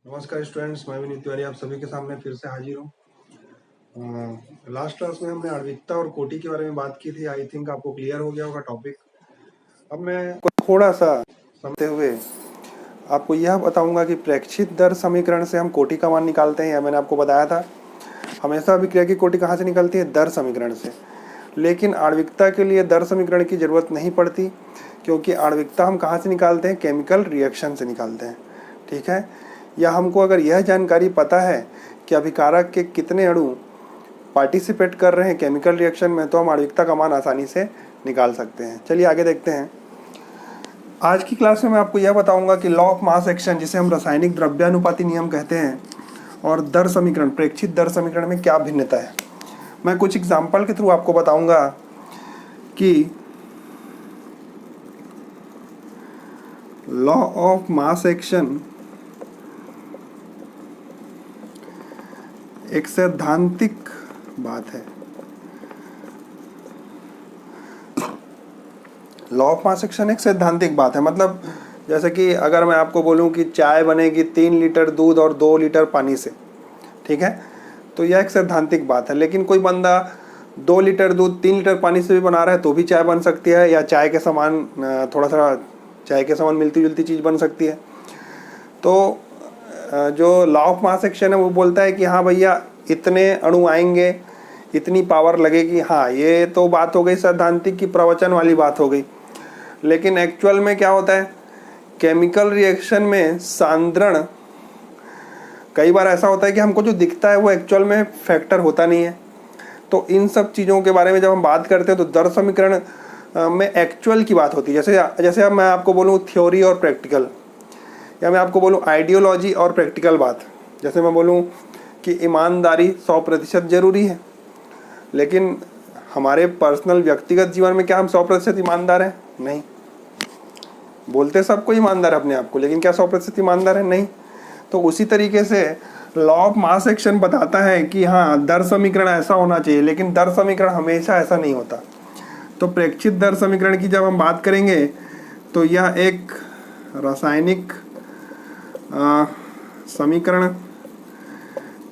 नमस्कार स्टूडेंट्स, मैं विनीत तिवारी आप सभी के सामने फिर से हाजिर हूँ। लास्ट क्लास में हमने आणविकता और कोटि के बारे में बात की थी। आई थिंक आपको क्लियर हो गया होगा टॉपिक। अब मैं थोड़ा सा समझते हुए आपको यह बताऊंगा कि प्रेक्षित दर समीकरण से हम कोटि का मान निकालते हैं। या मैंने आपको बताया था हमेशा अभिक्रिया की कोटि कहाँ से निकलती है? दर समीकरण से। लेकिन आणविकता के लिए दर समीकरण की जरूरत नहीं पड़ती, क्योंकि आणविकता हम कहाँ से निकालते हैं? केमिकल रिएक्शन से निकालते हैं। ठीक है, या हमको अगर यह जानकारी पता है कि अभिकारक के कितने अणु पार्टिसिपेट कर रहे हैं केमिकल रिएक्शन में, तो हम आणविकता का मान आसानी से निकाल सकते हैं। चलिए आगे देखते हैं। आज की क्लास में मैं आपको यह बताऊंगा कि लॉ ऑफ मास एक्शन, जिसे हम रासायनिक द्रव्यानुपाती नियम कहते हैं, और दर समीकरण, प्रेक्षित दर समीकरण में क्या भिन्नता है। मैं कुछ एग्जाम्पल के थ्रू आपको बताऊंगा कि लॉ ऑफ मास एक्शन एक सैद्धांतिक बात है। लॉ ऑफ मास एक्शन एक सैद्धांतिक बात है, मतलब जैसे कि अगर मैं आपको बोलूं कि चाय बनेगी 3 लीटर दूध और 2 लीटर पानी से, ठीक है, तो यह एक सैद्धांतिक बात है। लेकिन कोई बंदा 2 लीटर दूध 3 लीटर पानी से भी बना रहा है तो भी चाय बन सकती है, या चाय के समान थोड़ा सा चाय के समान मिलती जुलती चीज़ बन सकती है। तो जो लॉ ऑफ मास एक्शन है वो बोलता है कि हाँ भैया, इतने अणु आएंगे, इतनी पावर लगेगी। हाँ, ये तो बात हो गई सैद्धांतिक की, प्रवचन वाली बात हो गई। लेकिन एक्चुअल में क्या होता है? केमिकल रिएक्शन में सांद्रण, कई बार ऐसा होता है कि हमको जो दिखता है वो एक्चुअल में फैक्टर होता नहीं है। तो इन सब चीज़ों के बारे में जब हम बात करते हैं तो दर समीकरण में एक्चुअल की बात होती है। जैसे अब मैं आपको बोलूँ थ्योरी और प्रैक्टिकल, या मैं आपको बोलूँ आइडियोलॉजी और प्रैक्टिकल बात। जैसे मैं बोलूँ कि ईमानदारी 100% ज़रूरी है, लेकिन हमारे पर्सनल व्यक्तिगत जीवन में क्या हम 100% ईमानदार हैं? नहीं। बोलते सबको ईमानदार अपने आप को, लेकिन क्या 100% ईमानदार है? नहीं। तो उसी तरीके से लॉ ऑफ मास एक्शन बताता है कि हाँ, दर समीकरण ऐसा होना चाहिए, लेकिन दर समीकरण हमेशा ऐसा नहीं होता। तो प्रेक्षित दर समीकरण की जब हम बात करेंगे तो यह एक रासायनिक समीकरण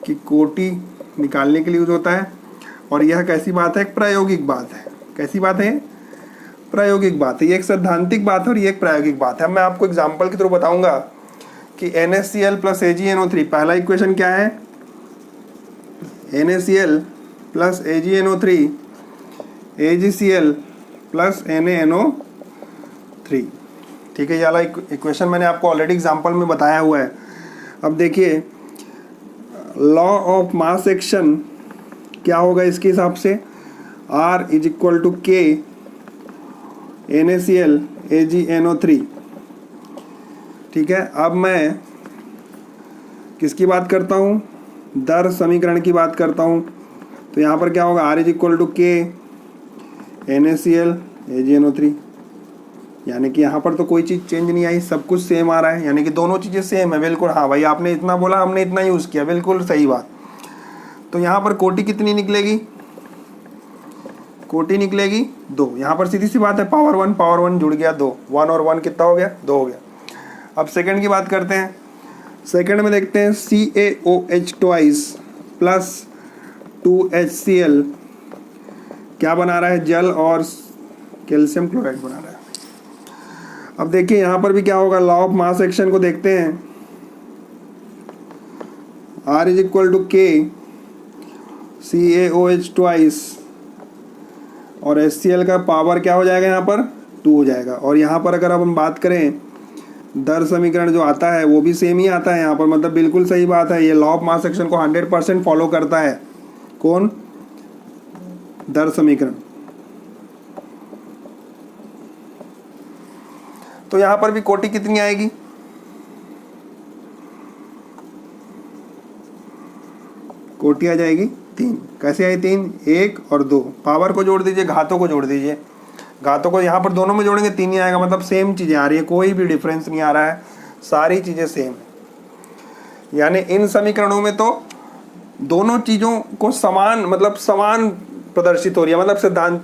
की कोटि निकालने के लिए यूज होता है। और यह कैसी बात है? एक प्रायोगिक बात है। कैसी बात है? प्रायोगिक बात है। ये एक सैद्धांतिक बात है और ये एक प्रायोगिक बात है। अब मैं आपको एग्जांपल के थ्रू बताऊंगा कि NaCl प्लस AgNO3, पहला इक्वेशन क्या है? NaCl plus AgNO3 AgCl plus NaNO3। ठीक है, ये वाला इक्वेशन मैंने आपको ऑलरेडी एग्जांपल में बताया हुआ है। अब देखिए, लॉ ऑफ मास एक्शन क्या होगा इसके हिसाब से? R is equal to K NaCl AgNO3। ठीक है, अब मैं किसकी बात करता हूँ? दर समीकरण की बात करता हूँ। तो यहाँ पर क्या होगा? R is equal to K NaCl AgNO3, यानी कि यहाँ पर तो कोई चीज़ चेंज नहीं आई, सब कुछ सेम आ रहा है, यानी कि दोनों चीज़ें सेम है। बिल्कुल, हाँ भाई, आपने इतना बोला, हमने इतना यूज़ किया, बिल्कुल सही बात। तो यहाँ पर कोटि कितनी निकलेगी? कोटि निकलेगी 2। यहाँ पर सीधी सी बात है, पावर 1 जुड़ गया 2, 1 और 1 कितना हो गया? 2 हो गया। अब सेकंड की बात करते हैं। सेकंड में देखते हैं CaOH ट्वाइस प्लस 2HCl क्या बना रहा है? जल और कैल्शियम क्लोराइड बना रहा है। अब देखिए यहाँ पर भी क्या होगा? लॉ ऑफ मास एक्शन को देखते हैं। R is equal to K CaOH twice और HCl का पावर क्या हो जाएगा? यहाँ पर 2 हो जाएगा। और यहाँ पर अगर अब हम बात करें, दर समीकरण जो आता है वो भी सेम ही आता है यहाँ पर, मतलब बिल्कुल सही बात है। ये लॉ ऑफ मास एक्शन को 100% फॉलो करता है। कौन? दर समीकरण। तो यहाँ पर भी कोटि कितनी आएगी? कोटि आ जाएगी 3। कैसे आई 3? 1 और 2, पावर को जोड़ दीजिए, घातों को जोड़ दीजिए। घातों को यहाँ पर दोनों में जोड़ेंगे 3 ही आएगा, मतलब सेम चीज़ें आ रही है, कोई भी डिफरेंस नहीं आ रहा है, सारी चीज़ें सेम है। यानी इन समीकरणों में तो दोनों चीज़ों को समान, मतलब समान प्रदर्शित हो रही है, मतलब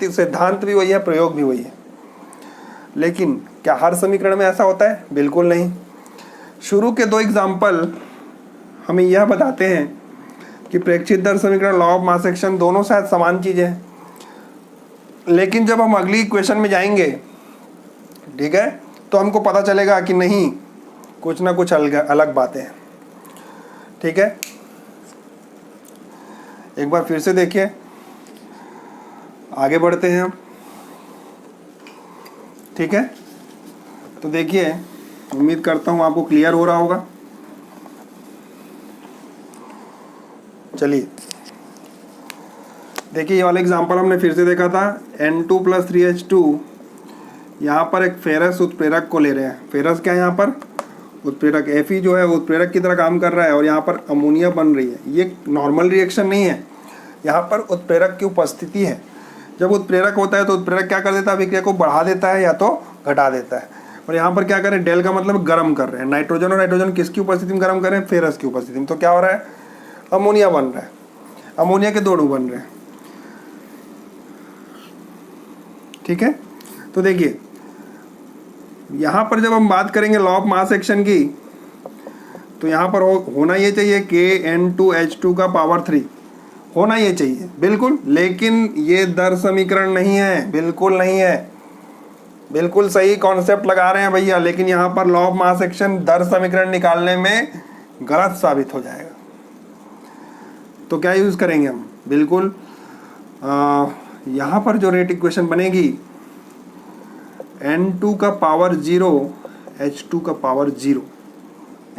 सिद्धांत भी वही है, प्रयोग भी वही है। लेकिन क्या हर समीकरण में ऐसा होता है? बिल्कुल नहीं। शुरू के 2 एग्जाम्पल हमें यह बताते हैं कि प्रेक्षित दर समीकरण, लॉ ऑफ मास एक्शन दोनों शायद समान चीज़ें हैं, लेकिन जब हम अगली इक्वेशन में जाएंगे, ठीक है, तो हमको पता चलेगा कि नहीं, कुछ ना कुछ अलग अलग बातें हैं। ठीक है, एक बार फिर से देखिए, आगे बढ़ते हैं हम। ठीक है, तो देखिए, उम्मीद करता हूँ आपको क्लियर हो रहा होगा। चलिए देखिए, ये वाला एग्जांपल हमने फिर से देखा था, N2 + 3H2। यहाँ पर एक फेरस उत्प्रेरक को ले रहे हैं। फेरस क्या है यहाँ पर? उत्प्रेरक। Fe जो है उत्प्रेरक की तरह काम कर रहा है और यहाँ पर अमोनिया बन रही है। ये नॉर्मल रिएक्शन नहीं है, यहाँ पर उत्प्रेरक की उपस्थिति है। जब उत्प्रेरक होता है तो उत्प्रेरक क्या कर देता है? अभिक्रिया को बढ़ा देता है या तो घटा देता है। और यहाँ पर क्या करें? डेल का मतलब गर्म कर रहे हैं। नाइट्रोजन और नाइट्रोजन किसकी उपस्थिति में गर्म कर रहे हैं? फेरस की उपस्थिति में। तो क्या हो रहा है? अमोनिया बन रहा है। अमोनिया के दो अणु बन रहे हैं। ठीक है, तो देखिए यहाँ पर जब हम बात करेंगे लॉ ऑफ मास एक्शन की, तो यहाँ पर होना ये चाहिए KN2H2 का पावर 3 होना ये चाहिए, बिल्कुल। लेकिन ये दर समीकरण नहीं है, बिल्कुल नहीं है। बिल्कुल सही कॉन्सेप्ट लगा रहे हैं भैया, लेकिन यहाँ पर लॉ ऑफ मास एक्शन दर समीकरण निकालने में गलत साबित हो जाएगा। तो क्या यूज़ करेंगे हम? बिल्कुल यहाँ पर जो रेट इक्वेशन बनेगी, N2 का पावर 0 H2 का पावर 0।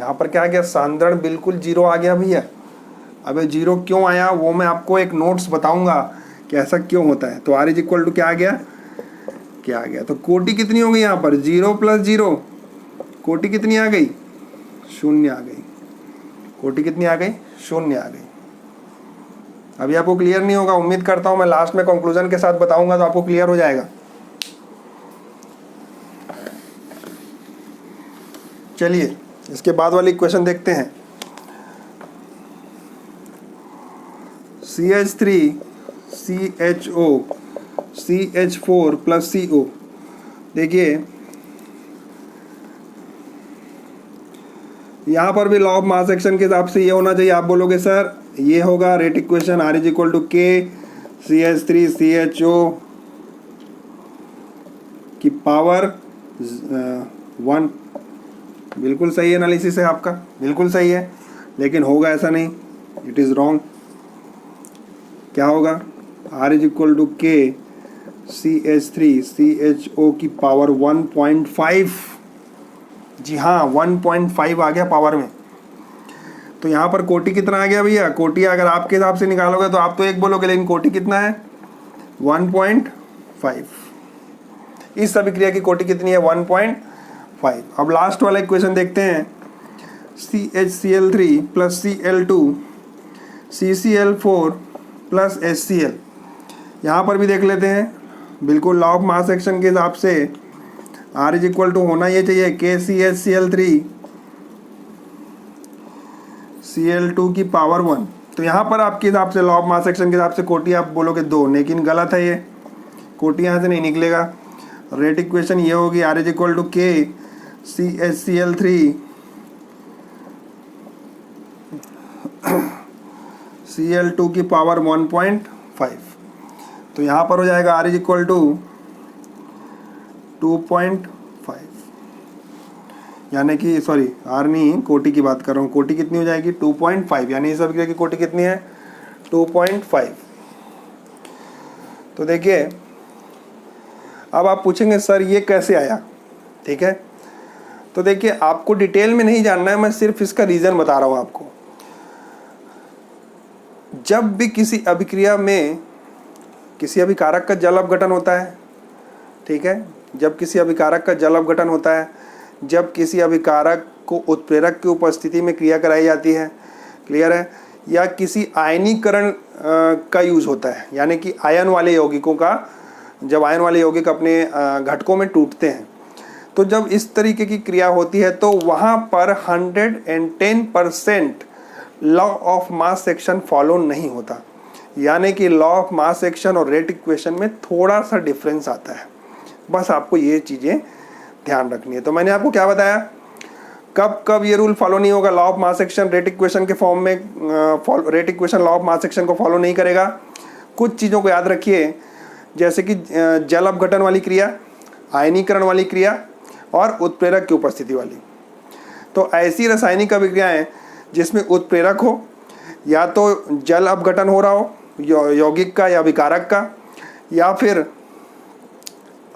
यहाँ पर क्या आ गया? सांद्रण बिल्कुल 0 आ गया भैया। अब 0 क्यों आया वो मैं आपको एक नोट्स बताऊंगा कि ऐसा क्यों होता है। तो R = क्या आ गया? क्या आ गया? तो कोटि कितनी हो गई यहाँ पर? 0 + 0, कोटि कितनी आ गई? 0 आ गई। कोटि कितनी आ गई? 0 आ गई। अभी आपको क्लियर नहीं होगा, उम्मीद करता हूँ मैं लास्ट में कंक्लूजन के साथ बताऊंगा तो आपको क्लियर हो जाएगा। चलिए इसके बाद वाली इक्वेशन देखते हैं। CH3 CHO CH4 + CO। देखिए यहाँ पर भी लॉ ऑफ मास एक्शन के हिसाब से ये होना चाहिए। आप बोलोगे सर ये होगा rate equation, R = K CH3 CHO की पावर 1। बिल्कुल सही एनालिसिस है आपका, बिल्कुल सही है, लेकिन होगा ऐसा नहीं, इट इज़ रॉन्ग। क्या होगा? R = K CH3 CHO की पावर 1.5। जी हाँ, 1.5 आ गया पावर में। तो यहाँ पर कोटि कितना आ गया भैया? कोटि अगर आपके हिसाब से निकालोगे तो आप तो एक बोलोगे, लेकिन कोटि कितना है? 1.5। इस अभिक्रिया की कोटि कितनी है? 1.5। अब लास्ट वाला इक्वेशन देखते हैं। CHCl3 + Cl2 CCl4 + HCl। यहाँ पर भी देख लेते हैं। बिल्कुल लॉ ऑफ मास एक्शन के हिसाब से R = होना ये चाहिए KCHCl3 Cl2 की पावर 1। तो यहाँ पर आपके हिसाब से लॉ ऑफ मास एक्शन के हिसाब से कोटि आप बोलोगे 2, लेकिन गलत है। ये कोटि यहाँ से नहीं निकलेगा। रेट इक्वेशन ये होगी R = K CHCl3 Cl2 की पावर 1.5। तो यहाँ पर हो जाएगा R = 2.5, यानी कि सॉरी R नहीं, कोटि की बात कर रहा हूँ। कोटि कितनी हो जाएगी? 2.5, यानी इस अभिक्रिया की कोटि कितनी है? 2.5। तो देखिए अब आप पूछेंगे सर ये कैसे आया? ठीक है, तो देखिए आपको डिटेल में नहीं जानना है, मैं सिर्फ इसका रीज़न बता रहा हूँ आपको। जब भी किसी अभिक्रिया में किसी अभिकारक का जल अपघटन होता है, ठीक है, जब किसी अभिकारक का जल अपघटन होता है, जब किसी अभिकारक को उत्प्रेरक की उपस्थिति में क्रिया कराई जाती है, क्लियर है, या किसी आयनीकरण का यूज़ होता है, यानी कि आयन वाले यौगिकों का, जब आयन वाले यौगिक अपने घटकों में टूटते हैं, तो जब इस तरीके की क्रिया होती है तो वहाँ पर 110% law of mass action follow नहीं होता। यानी कि लॉ ऑफ मास एक्शन और रेट इक्वेशन में थोड़ा सा डिफरेंस आता है। बस आपको ये चीज़ें ध्यान रखनी है। तो मैंने आपको क्या बताया? कब कब ये रूल फॉलो नहीं होगा, law of mass action rate equation के फॉर्म में, rate equation law of mass action को फॉलो नहीं करेगा। कुछ चीज़ों को याद रखिए, जैसे कि जल अपघटन वाली क्रिया, आयनीकरण वाली क्रिया और उत्प्रेरक की उपस्थिति वाली। तो ऐसी रासायनिक अभिक्रियाएं जिसमें उत्प्रेरक हो, या तो जल अपघटन हो रहा हो यौगिक का या विकारक का, या फिर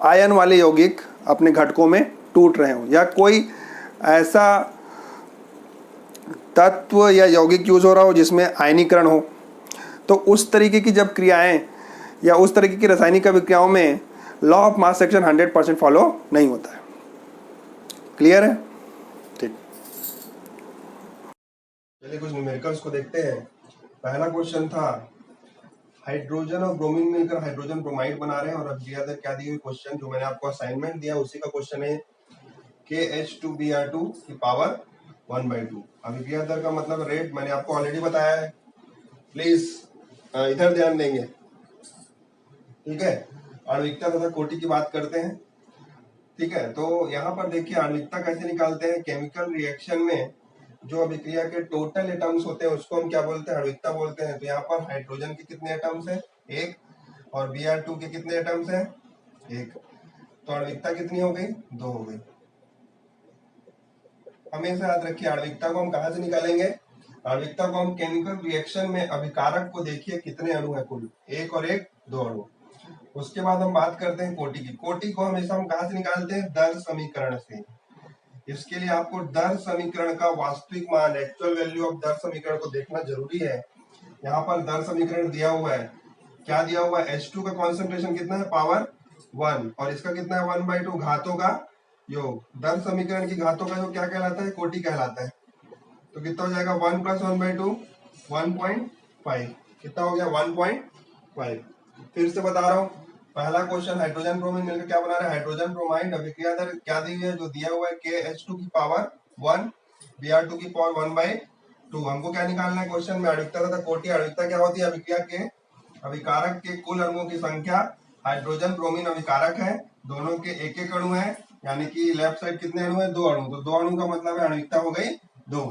आयन वाले यौगिक अपने घटकों में टूट रहे हों, या कोई ऐसा तत्व या यौगिक यूज हो रहा हो जिसमें आयनीकरण हो, तो उस तरीके की जब क्रियाएं या उस तरीके की रासायनिक अभिक्रियाओं में law of mass action 100% follow नहीं होता है। क्लियर है? ठीक, चलिए कुछ न्यूमेरिकल्स को देखते हैं। पहला क्वेश्चन था हाइड्रोजन और ब्रोमीन मिलकर हाइड्रोजन ब्रोमाइड बना रहे हैं, और अभिक्रिया दर क्या दी हुई, क्वेश्चन जो मैंने आपको असाइनमेंट दिया उसी का क्वेश्चन है। KH2Br2 की पावर 1/2। अभिक्रिया दर का मतलब रेट मैंने आपको ऑलरेडी बताया है, प्लीज इधर ध्यान देंगे। ठीक है, आणविकता तथा कोटि की बात करते हैं। ठीक है, तो यहाँ पर देखिए आणविकता कैसे निकालते हैं। केमिकल रिएक्शन में जो अभिक्रिया के टोटल एटम्स होते हैं उसको हम क्या बोलते हैं, आणविकता बोलते हैं। तो यहाँ पर हाइड्रोजन के कितने एटम्स हैं, 1, और Br2 के कितने एटम्स हैं, 1। तो आणविकता कितनी हो गई, 2 हो गई। हमेशा याद रखिए आणविकता को हम कहाँ से निकालेंगे, आणविकता को हम केमिकल रिएक्शन में अभिकारक को देखिए कितने अणु है, कुल 1 और 1 2 अणु। उसके बाद हम बात करते हैं कोटि की। कोटि को हमेशा हम कहाँ से निकालते हैं, दर समीकरण से। इसके लिए आपको दर समीकरण का वास्तविक मान, एक्चुअल वैल्यू ऑफ दर समीकरण को देखना जरूरी है। यहाँ पर दर समीकरण दिया हुआ है, क्या दिया हुआ है, H2 का कॉन्सेंट्रेशन कितना है, पावर 1, और इसका कितना है 1/2, घातों का योग। दर समीकरण की घातों का योग क्या कहलाता है, कोटि कहलाता है। तो कितना हो जाएगा 1 + 1/2, 1.5। कितना हो गया 1.5। फिर से बता रहा हूँ, पहला क्वेश्चन हाइड्रोजन ब्रोमीन मिलकर क्या बना रहा है, हाइड्रोजन ब्रोमाइड। अभिक्रिया दर क्या दी हुई है, जो दिया हुआ है KH2 की पावर 1, Br2 की पावर 1/2। हमको क्या निकालना है क्वेश्चन में, आणविकता तथा कोटि। आणविकता क्या होती है, अभिक्रिया के अभिकारक के कुल अणुओं की संख्या। हाइड्रोजन ब्रोमीन अभिकारक है, दोनों के एक एक अणु है, यानी कि लेफ्ट साइड कितने अणु है, 2 अणु। तो 2 अणु का मतलब है आणविकता हो गई 2।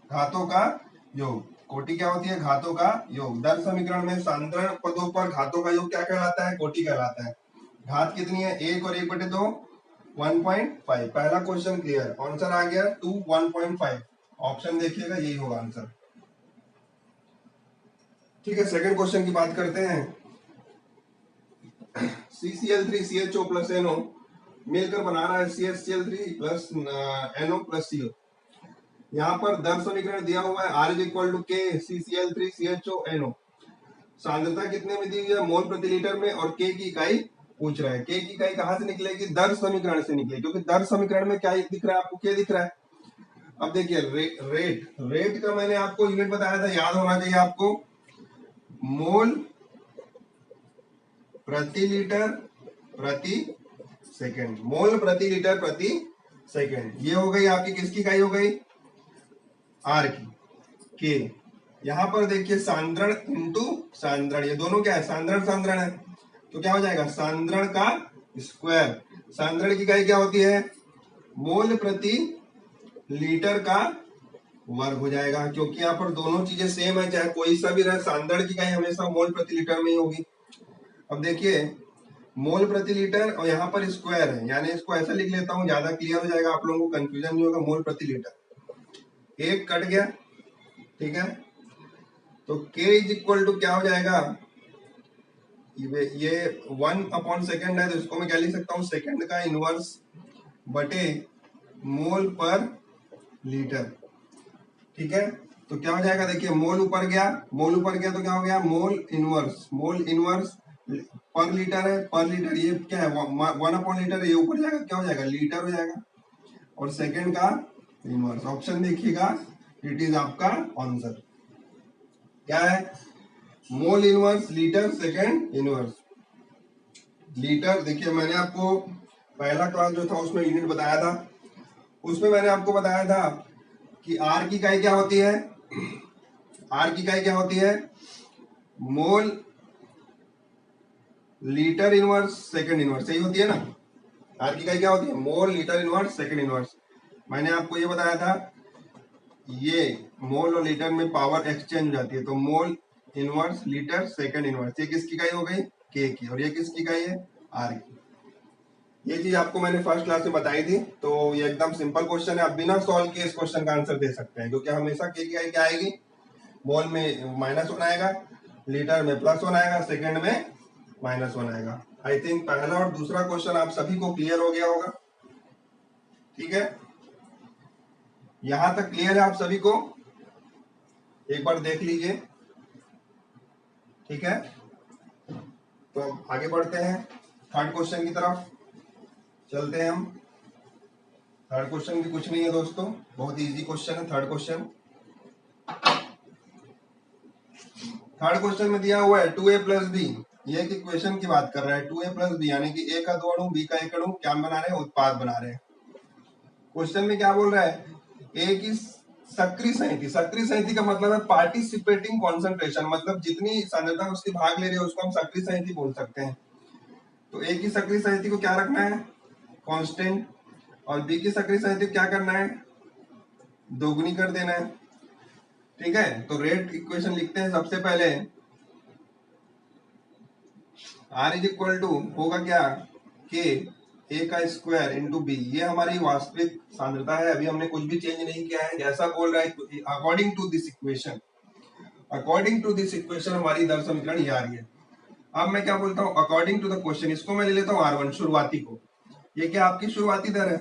घातों का योग, कोटि क्या होती है, घातों का योग। दर समीकरण में सांद्रण पदों पर घातों का योग क्या कहलाता है, कोटि कहलाता है। घात कितनी है, 1 और 1/2, 1.5। पहला क्वेश्चन क्लियर, आंसर आ गया 2 1.5। ऑप्शन देखिएगा, यही होगा आंसर। ठीक है, सेकंड क्वेश्चन की बात करते हैं। CCl3 CHO + NO मिलकर बना रहा है CHCl3 + NO + CO। यहाँ पर दर समीकरण दिया हुआ है, R = K CCl3 CHO NO। सांद्रता कितने में दी हुई है, मोल प्रति लीटर में, और K की इकाई पूछ रहा है। K की इकाई कहाँ से निकलेगी, दर समीकरण से निकलेगी, क्योंकि दर समीकरण में क्या दिख रहा है आपको, K दिख रहा है। अब देखिए रेट का मैंने आपको यूनिट बताया था, याद होना चाहिए आपको, मोल प्रति लीटर प्रति सेकंड। मोल प्रति लीटर प्रति सेकंड, ये हो गई आपकी किसकी इकाई हो गई, आर की, के। यहां पर देखिए सांद्रण इंटू सांद्रण, ये दोनों क्या है, सांद्रण सांद्रण है, तो क्या हो जाएगा सांद्रण का स्क्वायर। सांद्रण की इकाई क्या होती है, मोल प्रति लीटर का वर्ग हो जाएगा, क्योंकि यहाँ पर दोनों चीजें सेम है, चाहे कोई सा भी रहे, सांद्रण की इकाई हमेशा मोल प्रति लीटर में ही होगी। अब देखिए मोल प्रति लीटर और यहाँ पर स्क्वायर है, यानी इसको ऐसा लिख लेता हूँ, ज्यादा क्लियर हो जाएगा, आप लोगों को कंफ्यूजन नहीं होगा। मोल प्रति लीटर, एक कट गया, ठीक है, तो K = क्या हो जाएगा, ये 1/सेकंड है, तो इसको मैं क्या लिख सकता हूँ, सेकंड का इनवर्स बटे मोल पर लीटर। ठीक है, तो क्या हो जाएगा, देखिए मोल ऊपर गया, मोल ऊपर गया तो क्या हो गया, मोल इनवर्स पर लीटर है, पर लीटर ये क्या है 1/लीटर, ये ऊपर जाएगा क्या हो जाएगा, लीटर हो जाएगा, और सेकंड का इनवर्स। ऑप्शन देखिएगा, इट इज आपका आंसर। क्या है, mole inverse litre second inverse. Litre देखिए मैंने आपको पहला क्लास जो था उसमें यूनिट बताया था, उसमें मैंने आपको बताया था कि आर की इकाई क्या होती है, आर की इकाई क्या होती है, mole litre inverse second inverse, सही होती है ना। आर की इकाई क्या होती है, mole litre inverse second inverse. मैंने आपको ये बताया था, ये मोल और लीटर में पावर एक्सचेंज हो जाती है, तो mole inverse litre second inverse, ये किसकी इकाई हो गई? के की, और ये किसकी इकाई है? आर की। ये चीज आपको मैंने फर्स्ट क्लास में बताई थी, तो ये एकदम सिंपल क्वेश्चन है, आप बिना सॉल्व किए इस क्वेश्चन का आंसर दे सकते हैं, क्योंकि हमेशा के की इकाई क्या आएगी? मोल में -1 आएगा, लीटर में +1 आएगा, सेकंड में -1 आएगा। आई थिंक पहला और दूसरा क्वेश्चन आप सभी को क्लियर हो गया होगा। ठीक है, यहां तक क्लियर है आप सभी को? एक बार देख लीजिए। ठीक है, तो अब आगे बढ़ते हैं, थर्ड क्वेश्चन की तरफ चलते हैं हम। थर्ड क्वेश्चन भी कुछ नहीं है दोस्तों, बहुत इजी क्वेश्चन है थर्ड क्वेश्चन। थर्ड क्वेश्चन में दिया हुआ है 2a + b, ये एक इक्वेशन की बात कर रहा है। 2a + b यानी कि a का 2 अणु b का 1 अणु क्या बना रहे हैं? उत्पाद बना रहे हैं। क्वेश्चन में क्या बोल रहा है? a की सक्रिय संहति, सक्रिय संहति का मतलब है पार्टिसिपेटिंग कॉन्सेंट्रेशन, मतलब जितनी सांद्रता उसकी भाग ले रही है उसको हम सक्रिय संहति बोल सकते हैं। तो a की सक्रिय संहति को क्या रखना है? कांस्टेंट, और b की सक्रिय संहति को क्या करना है? दोगुनी कर देना है। ठीक है, तो रेट इक्वेशन लिखते हैं सबसे पहले। R = होगा क्या? K a का स्क्वायर इंटू बी, ये हमारी वास्तविक सांद्रता है, अभी हमने कुछ भी चेंज नहीं किया है, जैसा बोल रहा है according to this equation. According to this equation हमारी दर समीकरण ये आ रही है। अब मैं क्या बोलता हूँ? अकॉर्डिंग टू द क्वेश्चन, इसको मैं ले लेता हूँ R1 शुरुआती को। ये क्या आपकी शुरुआती दर है,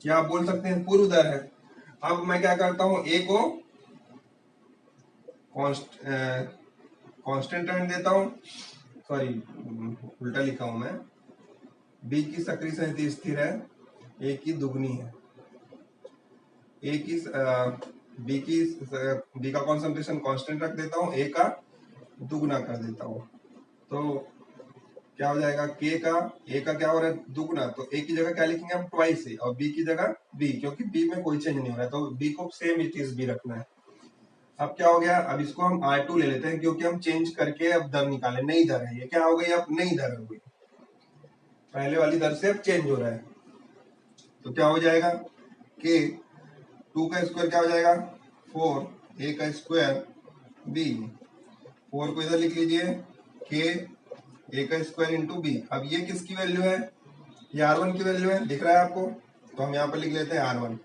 क्या आप बोल सकते हैं पूर्व दर है। अब मैं क्या करता हूँ? A को कांस्टेंट रहने देता हूँ, सॉरी उल्टा लिखा हूं मैं। बी की सक्रिय संहति स्थिर है, ए की दुगनी है। ए की बी का कॉन्सेंट्रेशन कांस्टेंट रख देता हूँ, ए का दुगना कर देता हूँ, तो क्या हो जाएगा? के का ए का क्या हो रहा है? दुगना, तो ए की जगह क्या लिखेंगे हम? ट्वाइस ए, और बी की जगह बी, क्योंकि बी में कोई चेंज नहीं हो रहा है, तो बी को सेम इट इज बी रखना है। अब क्या हो गया? अब इसको हम R2 ले लेते हैं, क्योंकि हम चेंज करके अब दर निकाले, नई दर है ये। क्या हो गई? अब नई दर हो गई, पहले वाली दर से अब चेंज हो रहा है। तो क्या हो जाएगा? के 2 का स्क्वायर क्या हो जाएगा? 4 a का स्क्वायर b, 4 को इधर लिख लीजिए, के a का स्क्वायर इंटू बी। अब ये किसकी वैल्यू है? ये R1 की वैल्यू है, दिख रहा है आपको? तो हम यहाँ पर लिख लेते हैं R1।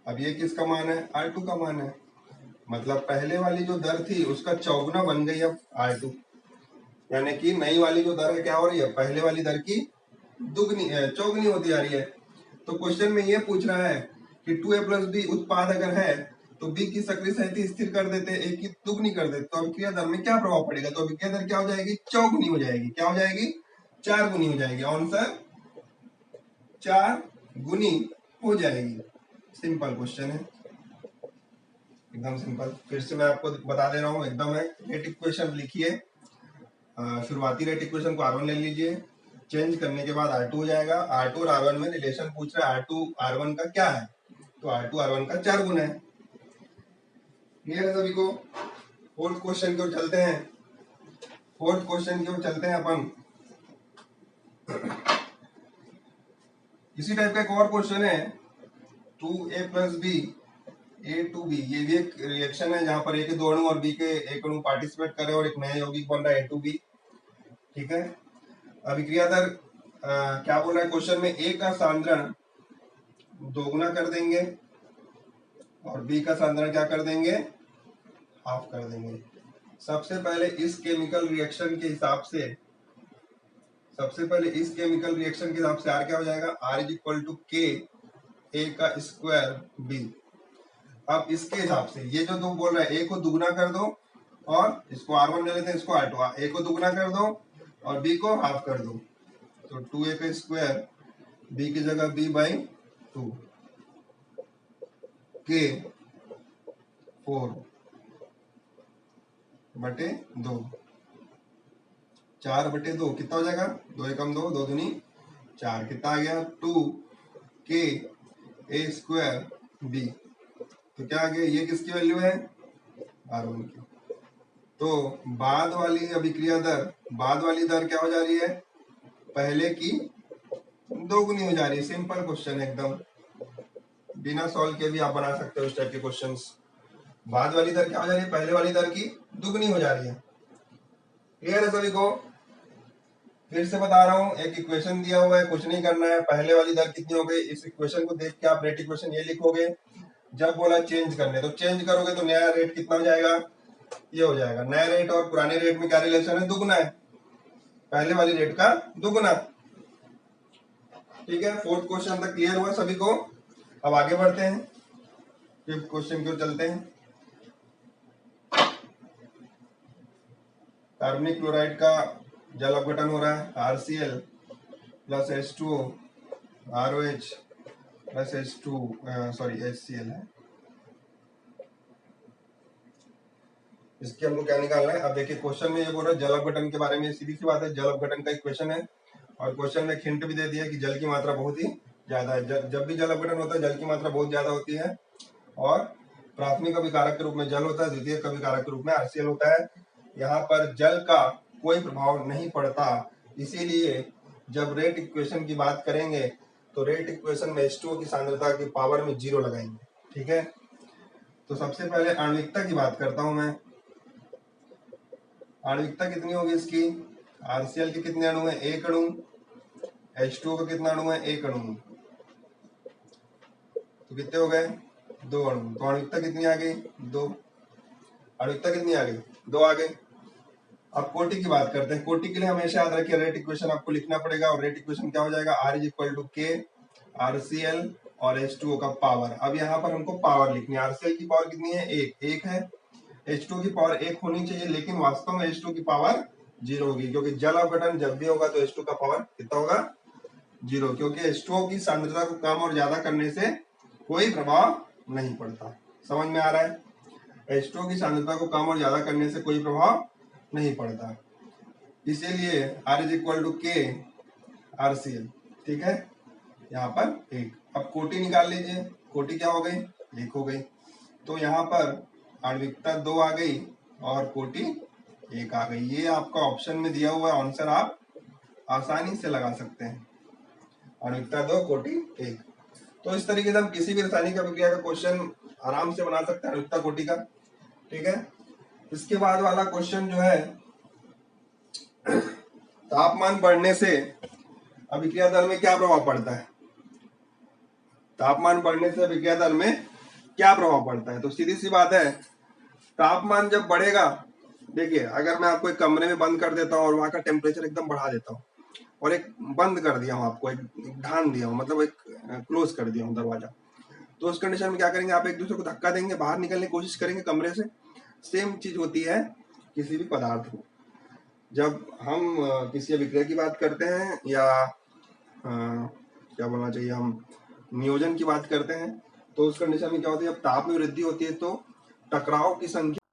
अब ये किसका मान है? R2 का मान है, मतलब पहले वाली जो दर थी उसका चौगुना बन गई अब R2, यानी कि नई वाली जो दर है क्या हो रही है? पहले वाली दर की दुगनी चौगुनी होती जा रही है। तो क्वेश्चन में ये पूछ रहा है कि 2a + b उत्पाद अगर है तो b की सक्रिय संहति स्थिर कर देते, a की दुगनी कर देते, तो अभिक्रिया दर में क्या प्रभाव पड़ेगा? तो अभिक्रिया दर क्या हो जाएगी? चौगुनी हो जाएगी। क्या हो जाएगी? 4 गुनी हो जाएगी। आंसर 4 गुनी हो जाएगी। सिंपल क्वेश्चन है, एकदम सिंपल। फिर से मैं आपको बता दे रहा हूँ, एकदम है। रेट इक्वेशन लिखिए, शुरुआती रेट इक्वेशन को R1 ले लीजिए, चेंज करने के बाद R2 हो जाएगा। R2 और R1 में रिलेशन पूछ रहा है, R2 R1 का क्या है? तो R2 R1 का 4 गुना है। क्लियर है सभी को? फोर्थ क्वेश्चन की ओर चलते हैं। फोर्थ क्वेश्चन की ओर चलते हैं अपन। इसी टाइप का एक और क्वेश्चन है, 2a + b A2B, ये भी एक रिएक्शन है जहां पर A के 2 अणु और B के 1 अणु पार्टिसिपेट कर रहे हैं और एक नया यौगिक बन रहा है A2B। ठीक है, अभिक्रिया दर क्या बोल रहा है क्वेश्चन में? A का सांद्रण दोगुना कर देंगे और B का सांद्रण क्या कर देंगे? हाफ कर देंगे। सबसे पहले इस केमिकल रिएक्शन के हिसाब से, R क्या हो जाएगा? R = K A का स्क्वायर B। अब इसके हिसाब से ये जो तुम बोल रहे हैं, A को दुगना कर दो और इसको R1 ले लेते हैं, इसको R2, A को दुगना कर दो और B को हाफ कर दो, तो 2a का स्क्वायर, B की जगह B/2, K 4/2, 4/2 कितना हो जाएगा? 2 एकम 2, 2 दूनी 4, कितना आ गया? 2K A² B। तो क्या आ गया? ये किसकी वैल्यू है? R1 की। तो बाद वाली अभिक्रिया दर, बाद वाली दर क्या हो जा रही है? पहले की दोगुनी हो जा रही है। सिंपल क्वेश्चन है एकदम। बिना सॉल्व के भी आप बना सकते हो इस टाइप के क्वेश्चंस। बाद वाली दर क्या हो जा रही है, पहले वाली दर की दुगनी हो जा रही है। क्लियर है सभी को? फिर से बता रहा हूँ, एक इक्वेशन दिया हुआ है, कुछ नहीं करना है, पहले वाली दर कितनी हो गई, इस इक्वेशन को देख के आप रेट इक्वेशन ये लिखोगे। जब बोला चेंज करने, तो चेंज करोगे तो नया रेट कितना हो जाएगा, ये हो जाएगा। नया रेट और पुराने रेट में क्या रिलेशन है, दुगना है, पहले वाली रेट का दुगना। ठीक है, फोर्थ क्वेश्चन तक क्लियर हुआ सभी को? अब आगे बढ़ते हैं, फिफ्थ क्वेश्चन की ओर चलते हैं। कार्बनिक क्लोराइड का जल अपघटन हो रहा है, RCl plus H2O, ROH plus H2 sorry HCl है। इसके हमको क्या निकालना है? अब देखिए क्वेश्चन में ये बोल रहा है जल अपघटन के बारे में, सीधी सी बात है, जल अपघटन का इक्वेशन है और क्वेश्चन में हिंट भी दे दिया कि जल की मात्रा बहुत ही ज्यादा है। जब भी जल अपघटन होता है जल की मात्रा बहुत ज्यादा होती है और प्राथमिक अभिकारक के रूप में जल होता है, द्वितीयक अभिकारक के रूप में RCl होता है। यहाँ पर जल का कोई प्रभाव नहीं पड़ता, इसीलिए जब रेट इक्वेशन की बात करेंगे तो रेट इक्वेशन में H2O की सांद्रता की पावर में 0 लगाएंगे। ठीक है, तो सबसे पहले आणविकता की बात करता हूं मैं। आणविकता कितनी होगी इसकी? RCl के कितने अणु है? 1 अणु। H2O का कितना अणु है? 1 अणु। तो कितने हो गए? 2 अणु। तो आणविकता कितनी आ गई? 2। आणविकता कितनी आ गई? 2 आ गई। अब कोटि की बात करते हैं। कोटि के लिए हमेशा याद रखिए रेट इक्वेशन आपको लिखना पड़ेगा और रेट इक्वेशन क्या हो जाएगा? R is equal to K RCl और H2O का पावर। अब यहाँ पर हमको पावर लिखनी है। RCl की पावर कितनी है? 1 है। H2O की पावर 1 होनी चाहिए, लेकिन वास्तव में H2O की पावर 0 होगी, क्योंकि जल अपघटन जब भी होगा तो H2O का पावर कितना होगा? 0, क्योंकि H2O की सांद्रता को कम और ज्यादा करने से कोई प्रभाव नहीं पड़ता। समझ में आ रहा है? H2O की सांद्रता को कम और ज्यादा करने से कोई प्रभाव नहीं पड़ता, इसीलिए R is equal to K RCl। ठीक है, यहाँ पर 1। अब कोटि निकाल लीजिए। कोटि क्या हो गई? 1 हो गई। तो यहाँ पर आणविकता 2 आ गई और कोटि 1 आ गई। ये आपका ऑप्शन में दिया हुआ आंसर आप आसानी से लगा सकते हैं। आणविकता 2 कोटि 1। तो इस तरीके से हम किसी भी रासायनिक अभिक्रिया का क्वेश्चन आराम से बना सकते हैं आणविकता कोटि का। ठीक है, इसके बाद वाला क्वेश्चन जो है, तापमान बढ़ने से अभिक्रिया दर में क्या प्रभाव पड़ता है? तापमान बढ़ने से अभिक्रिया दर में क्या प्रभाव पड़ता है? तो सीधी सी बात है, तापमान जब बढ़ेगा, देखिए अगर मैं आपको एक कमरे में बंद कर देता हूँ और वहां का टेम्परेचर एकदम बढ़ा देता हूँ और एक बंद कर दिया हूँ, आपको एक ढान दिया हूँ, मतलब एक क्लोज कर दिया हूँ दरवाजा, तो उस कंडीशन में क्या करेंगे? आप एक दूसरे को धक्का देंगे, बाहर निकलने की कोशिश करेंगे कमरे से। सेम चीज होती है किसी भी पदार्थ को। जब हम किसी अभिक्रिया की बात करते हैं या क्या बोलना चाहिए, हम नियोजन की बात करते हैं, तो उस कंडीशन में क्या होती है, जब ताप में वृद्धि होती है तो टकराव की संख्या